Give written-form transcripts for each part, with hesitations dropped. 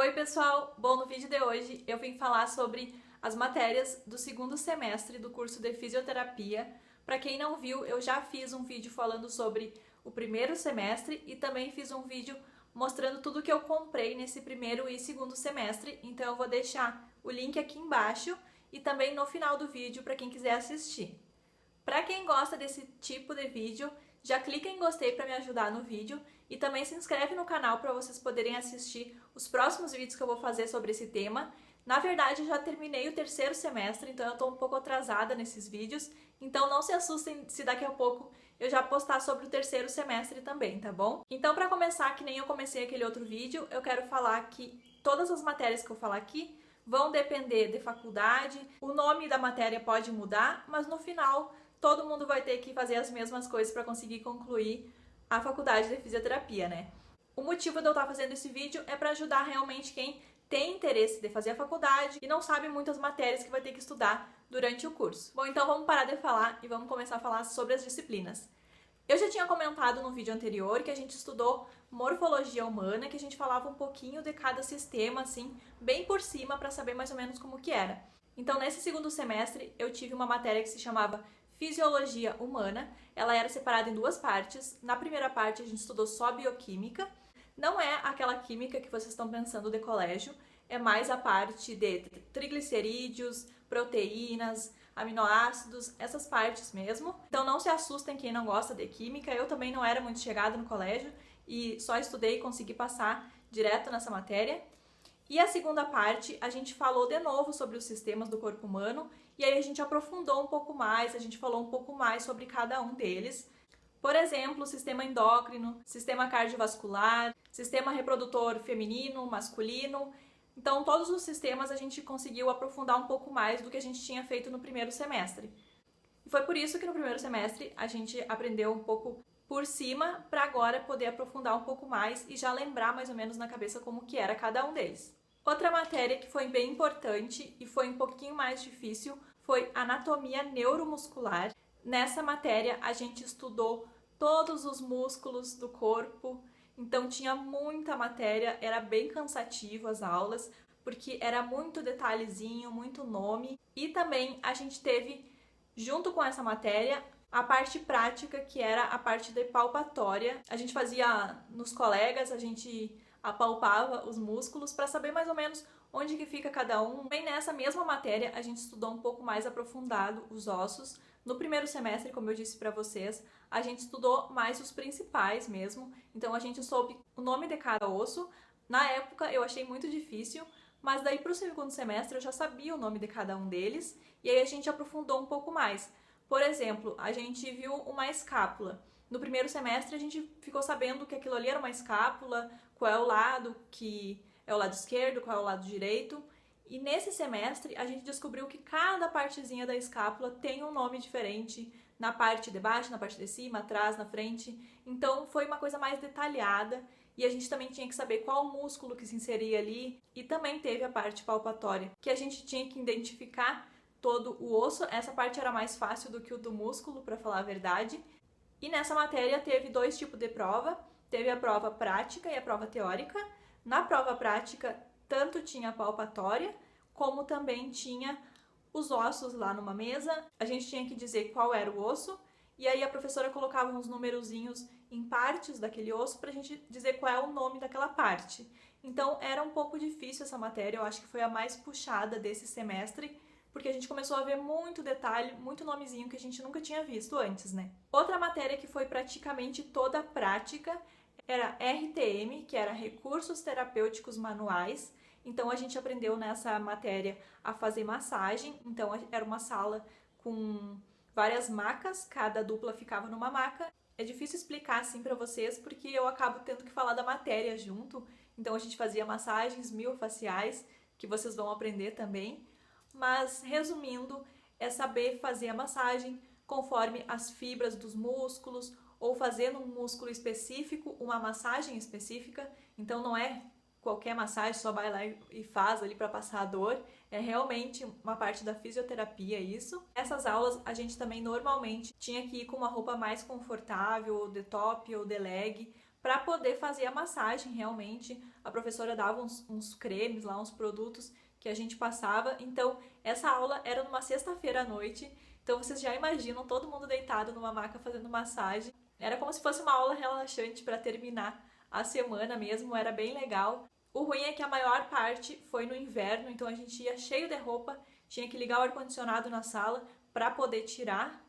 Oi pessoal, bom, no vídeo de hoje eu vim falar sobre as matérias do segundo semestre do curso de fisioterapia. Para quem não viu, eu já fiz um vídeo falando sobre o primeiro semestre e também fiz um vídeo mostrando tudo que eu comprei nesse primeiro e segundo semestre, então eu vou deixar o link aqui embaixo e também no final do vídeo para quem quiser assistir. Para quem gosta desse tipo de vídeo, já clica em gostei para me ajudar no vídeo e também se inscreve no canal para vocês poderem assistir os próximos vídeos que eu vou fazer sobre esse tema. Na verdade, eu já terminei o terceiro semestre, então eu estou um pouco atrasada nesses vídeos, então não se assustem se daqui a pouco eu já postar sobre o terceiro semestre também, tá bom? Então, para começar, que nem eu comecei aquele outro vídeo, eu quero falar que todas as matérias que eu falar aqui vão depender de faculdade, o nome da matéria pode mudar, mas no final todo mundo vai ter que fazer as mesmas coisas para conseguir concluir a faculdade de fisioterapia, né? O motivo de eu estar fazendo esse vídeo é para ajudar realmente quem tem interesse de fazer a faculdade e não sabe muitas matérias que vai ter que estudar durante o curso. Bom, então vamos parar de falar e vamos começar a falar sobre as disciplinas. Eu já tinha comentado no vídeo anterior que a gente estudou morfologia humana, que a gente falava um pouquinho de cada sistema, assim, bem por cima, para saber mais ou menos como que era. Então, nesse segundo semestre, eu tive uma matéria que se chamava Fisiologia Humana. Ela era separada em duas partes. Na primeira parte, a gente estudou só bioquímica. Não é aquela química que vocês estão pensando de colégio, é mais a parte de triglicerídeos, proteínas, aminoácidos, essas partes mesmo. Então não se assustem quem não gosta de química, eu também não era muito chegada no colégio e só estudei e consegui passar direto nessa matéria. E a segunda parte, a gente falou de novo sobre os sistemas do corpo humano e aí a gente aprofundou um pouco mais, a gente falou um pouco mais sobre cada um deles. Por exemplo, o sistema endócrino, sistema cardiovascular, sistema reprodutor feminino, masculino. Então, todos os sistemas a gente conseguiu aprofundar um pouco mais do que a gente tinha feito no primeiro semestre. E foi por isso que no primeiro semestre a gente aprendeu um pouco por cima para agora poder aprofundar um pouco mais e já lembrar mais ou menos na cabeça como que era cada um deles. Outra matéria que foi bem importante e foi um pouquinho mais difícil foi anatomia neuromuscular. Nessa matéria a gente estudou todos os músculos do corpo, então tinha muita matéria, era bem cansativo as aulas, porque era muito detalhezinho, muito nome. E também a gente teve, junto com essa matéria, a parte prática, que era a parte de palpatória. A gente fazia nos colegas, a gente apalpava os músculos para saber mais ou menos onde que fica cada um. Bem, nessa mesma matéria a gente estudou um pouco mais aprofundado os ossos. No primeiro semestre, como eu disse para vocês, a gente estudou mais os principais mesmo, então a gente soube o nome de cada osso. Na época eu achei muito difícil, mas daí para o segundo semestre eu já sabia o nome de cada um deles e aí a gente aprofundou um pouco mais. Por exemplo, a gente viu uma escápula. No primeiro semestre a gente ficou sabendo que aquilo ali era uma escápula, qual é o lado que é o lado esquerdo, qual é o lado direito. E nesse semestre a gente descobriu que cada partezinha da escápula tem um nome diferente, na parte de baixo, na parte de cima, atrás, na frente. Então foi uma coisa mais detalhada e a gente também tinha que saber qual músculo que se inseria ali. E também teve a parte palpatória, que a gente tinha que identificar todo o osso. Essa parte era mais fácil do que o do músculo, para falar a verdade. E nessa matéria teve dois tipos de prova. Teve a prova prática e a prova teórica. Na prova prática, tanto tinha a palpatória, como também tinha os ossos lá numa mesa. A gente tinha que dizer qual era o osso, e aí a professora colocava uns numerozinhos em partes daquele osso pra gente dizer qual é o nome daquela parte. Então era um pouco difícil essa matéria, eu acho que foi a mais puxada desse semestre, porque a gente começou a ver muito detalhe, muito nomezinho que a gente nunca tinha visto antes, né? Outra matéria que foi praticamente toda prática era RTM, que era Recursos Terapêuticos Manuais. Então a gente aprendeu nessa matéria a fazer massagem. Então era uma sala com várias macas, cada dupla ficava numa maca. É difícil explicar assim para vocês porque eu acabo tendo que falar da matéria junto. Então a gente fazia massagens miofasciais, que vocês vão aprender também. Mas resumindo, é saber fazer a massagem conforme as fibras dos músculos, ou fazer num músculo específico uma massagem específica. Então não é qualquer massagem, só vai lá e faz ali para passar a dor. É realmente uma parte da fisioterapia isso. Essas aulas a gente também normalmente tinha que ir com uma roupa mais confortável, ou de top ou de leg, para poder fazer a massagem realmente. A professora dava uns cremes lá, uns produtos que a gente passava. Então, essa aula era numa sexta-feira à noite. Então, vocês já imaginam todo mundo deitado numa maca fazendo massagem. Era como se fosse uma aula relaxante para terminar a semana mesmo, era bem legal. O ruim é que a maior parte foi no inverno, então a gente ia cheio de roupa, tinha que ligar o ar-condicionado na sala para poder tirar.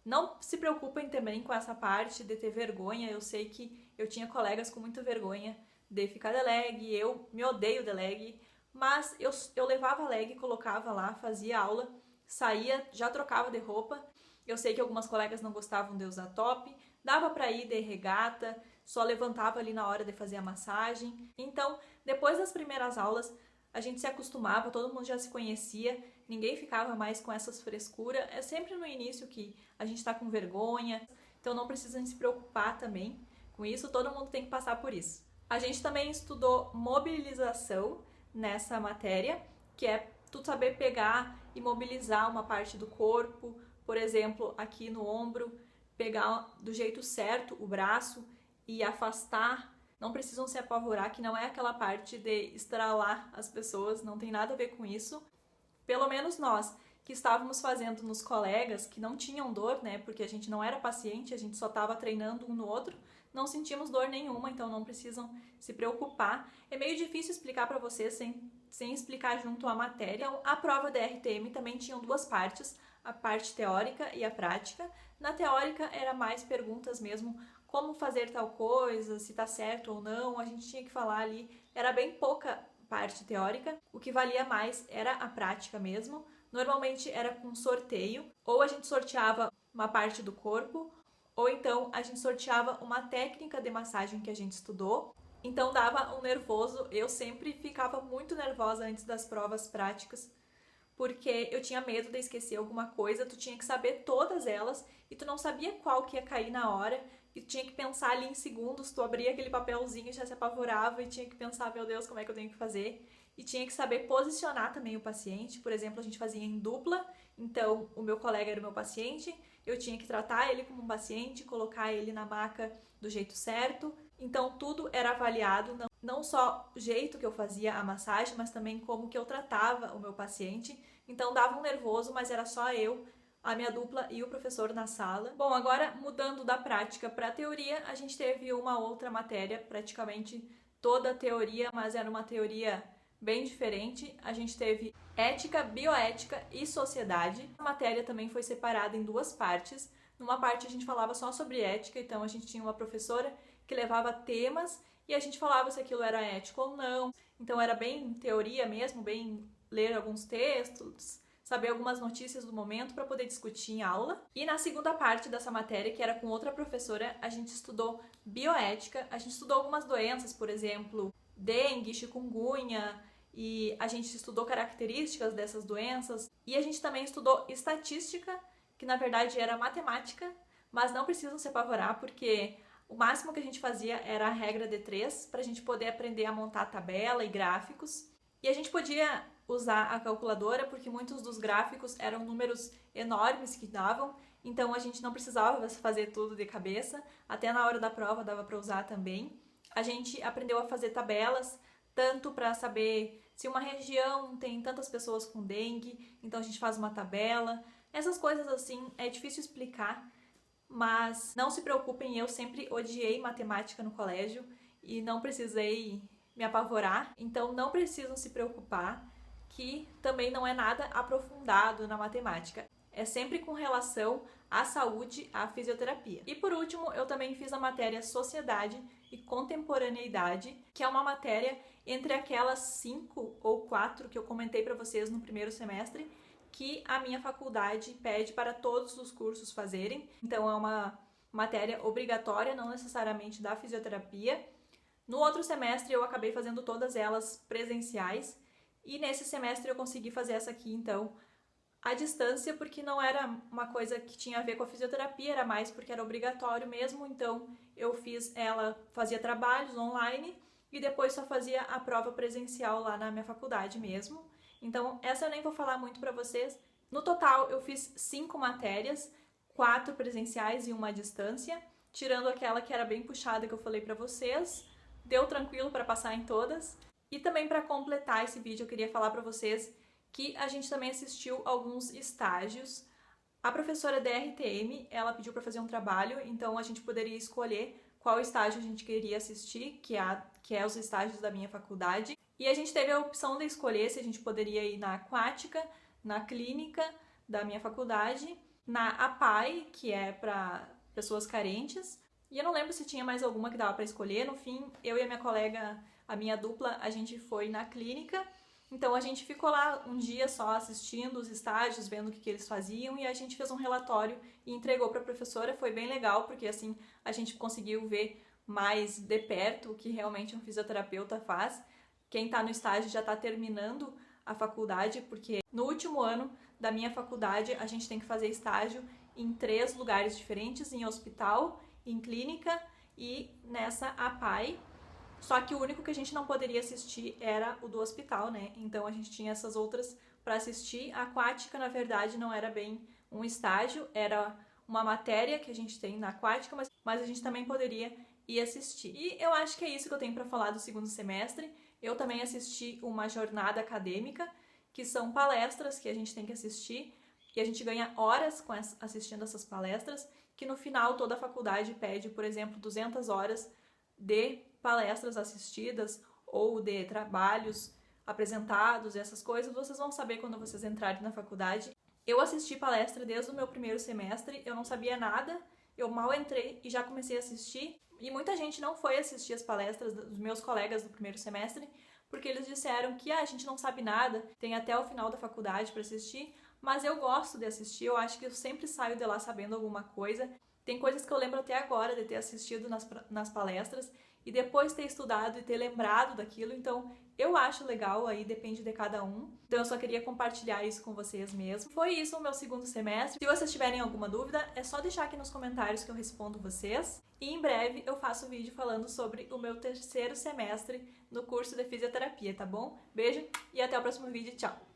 Não se preocupem também com essa parte de ter vergonha, eu sei que eu tinha colegas com muita vergonha de ficar de leg, eu me odeio de leg, mas eu levava leg, colocava lá, fazia aula, saía, já trocava de roupa. Eu sei que algumas colegas não gostavam de usar top, dava para ir de regata, só levantava ali na hora de fazer a massagem. Então, depois das primeiras aulas, a gente se acostumava, todo mundo já se conhecia, ninguém ficava mais com essas frescuras. É sempre no início que a gente tá com vergonha, então não precisam se preocupar também com isso, todo mundo tem que passar por isso. A gente também estudou mobilização nessa matéria, que é tu saber pegar e mobilizar uma parte do corpo, por exemplo, aqui no ombro, pegar do jeito certo o braço e afastar. Não precisam se apavorar, que não é aquela parte de estralar as pessoas, não tem nada a ver com isso. Pelo menos nós, que estávamos fazendo nos colegas, que não tinham dor, né, porque a gente não era paciente, a gente só estava treinando um no outro, não sentimos dor nenhuma, então não precisam se preocupar. É meio difícil explicar para vocês sem explicar junto à matéria. Então, a prova da RTM também tinha duas partes, a parte teórica e a prática. Na teórica era mais perguntas mesmo, como fazer tal coisa, se tá certo ou não, a gente tinha que falar ali, era bem pouca parte teórica, o que valia mais era a prática mesmo. Normalmente era com sorteio, ou a gente sorteava uma parte do corpo, ou então a gente sorteava uma técnica de massagem que a gente estudou. Então dava um nervoso, eu sempre ficava muito nervosa antes das provas práticas, porque eu tinha medo de esquecer alguma coisa, tu tinha que saber todas elas e tu não sabia qual que ia cair na hora e tu tinha que pensar ali em segundos, tu abria aquele papelzinho e já se apavorava e tinha que pensar, meu Deus, como é que eu tenho que fazer? E tinha que saber posicionar também o paciente. Por exemplo, a gente fazia em dupla, então o meu colega era o meu paciente, eu tinha que tratar ele como um paciente, colocar ele na maca do jeito certo. Então tudo era avaliado, não só o jeito que eu fazia a massagem, mas também como que eu tratava o meu paciente. Então dava um nervoso, mas era só eu, a minha dupla e o professor na sala. Bom, agora mudando da prática para a teoria, a gente teve uma outra matéria, praticamente toda a teoria, mas era uma teoria bem diferente. A gente teve ética, bioética e sociedade. A matéria também foi separada em duas partes. Numa parte a gente falava só sobre ética, então a gente tinha uma professora que levava temas e a gente falava se aquilo era ético ou não. Então era bem teoria mesmo, bem ler alguns textos, saber algumas notícias do momento para poder discutir em aula. E na segunda parte dessa matéria, que era com outra professora, a gente estudou bioética, a gente estudou algumas doenças, por exemplo, dengue, chikungunya, e a gente estudou características dessas doenças. E a gente também estudou estatística, que na verdade era matemática, mas não precisam se apavorar, porque o máximo que a gente fazia era a regra de 3, para a gente poder aprender a montar tabela e gráficos. E a gente podia usar a calculadora, porque muitos dos gráficos eram números enormes que davam, então a gente não precisava fazer tudo de cabeça, até na hora da prova dava para usar também. A gente aprendeu a fazer tabelas, tanto para saber se uma região tem tantas pessoas com dengue, então a gente faz uma tabela. Essas coisas assim é difícil explicar, mas não se preocupem, eu sempre odiei matemática no colégio e não precisei me apavorar, então não precisam se preocupar, que também não é nada aprofundado na matemática. É sempre com relação à saúde, à fisioterapia. E por último, eu também fiz a matéria Sociedade e Contemporaneidade, que é uma matéria entre aquelas 5 ou 4 que eu comentei para vocês no primeiro semestre, que a minha faculdade pede para todos os cursos fazerem. Então é uma matéria obrigatória, não necessariamente da fisioterapia. No outro semestre eu acabei fazendo todas elas presenciais e nesse semestre eu consegui fazer essa aqui, então, à distância, porque não era uma coisa que tinha a ver com a fisioterapia, era mais porque era obrigatório mesmo, então eu fiz ela, fazia trabalhos online e depois só fazia a prova presencial lá na minha faculdade mesmo. Então essa eu nem vou falar muito para vocês. No total eu fiz 5 matérias, 4 presenciais e 1 à distância. tirando aquela que era bem puxada que eu falei pra vocês. Deu tranquilo pra passar em todas. E também pra completar esse vídeo eu queria falar pra vocês que a gente também assistiu alguns estágios. A professora DRTM, ela pediu pra fazer um trabalho, então a gente poderia escolher qual estágio a gente queria assistir, que é os estágios da minha faculdade. E a gente teve a opção de escolher se a gente poderia ir na aquática, na clínica da minha faculdade, na APAE, que é para pessoas carentes. E eu não lembro se tinha mais alguma que dava para escolher. No fim, eu e a minha colega, a minha dupla, a gente foi na clínica. Então a gente ficou lá um dia só assistindo os estágios, vendo o que eles faziam, e a gente fez um relatório e entregou para a professora. Foi bem legal, porque assim a gente conseguiu ver mais de perto o que realmente um fisioterapeuta faz. Quem está no estágio já está terminando a faculdade, porque no último ano da minha faculdade a gente tem que fazer estágio em 3 lugares diferentes, em hospital, em clínica e nessa APAE. Só que o único que a gente não poderia assistir era o do hospital, né? Então a gente tinha essas outras para assistir. A aquática, na verdade, não era bem um estágio, era uma matéria que a gente tem na aquática, mas a gente também poderia ir assistir. E eu acho que é isso que eu tenho para falar do segundo semestre. Eu também assisti uma jornada acadêmica, que são palestras que a gente tem que assistir, e a gente ganha horas assistindo essas palestras, que no final toda a faculdade pede, por exemplo, 200 horas de palestras assistidas ou de trabalhos apresentados, essas coisas, vocês vão saber quando vocês entrarem na faculdade. Eu assisti palestra desde o meu primeiro semestre, eu não sabia nada, eu mal entrei e já comecei a assistir, e muita gente não foi assistir as palestras dos meus colegas do primeiro semestre, porque eles disseram que a gente não sabe nada, tem até o final da faculdade para assistir, mas eu gosto de assistir, eu acho que eu sempre saio de lá sabendo alguma coisa. Tem coisas que eu lembro até agora de ter assistido nas palestras e depois ter estudado e ter lembrado daquilo, então eu acho legal, aí depende de cada um. Então eu só queria compartilhar isso com vocês mesmo. Foi isso o meu segundo semestre. Se vocês tiverem alguma dúvida, é só deixar aqui nos comentários que eu respondo vocês. E em breve eu faço um vídeo falando sobre o meu terceiro semestre no curso de fisioterapia, tá bom? Beijo e até o próximo vídeo. Tchau!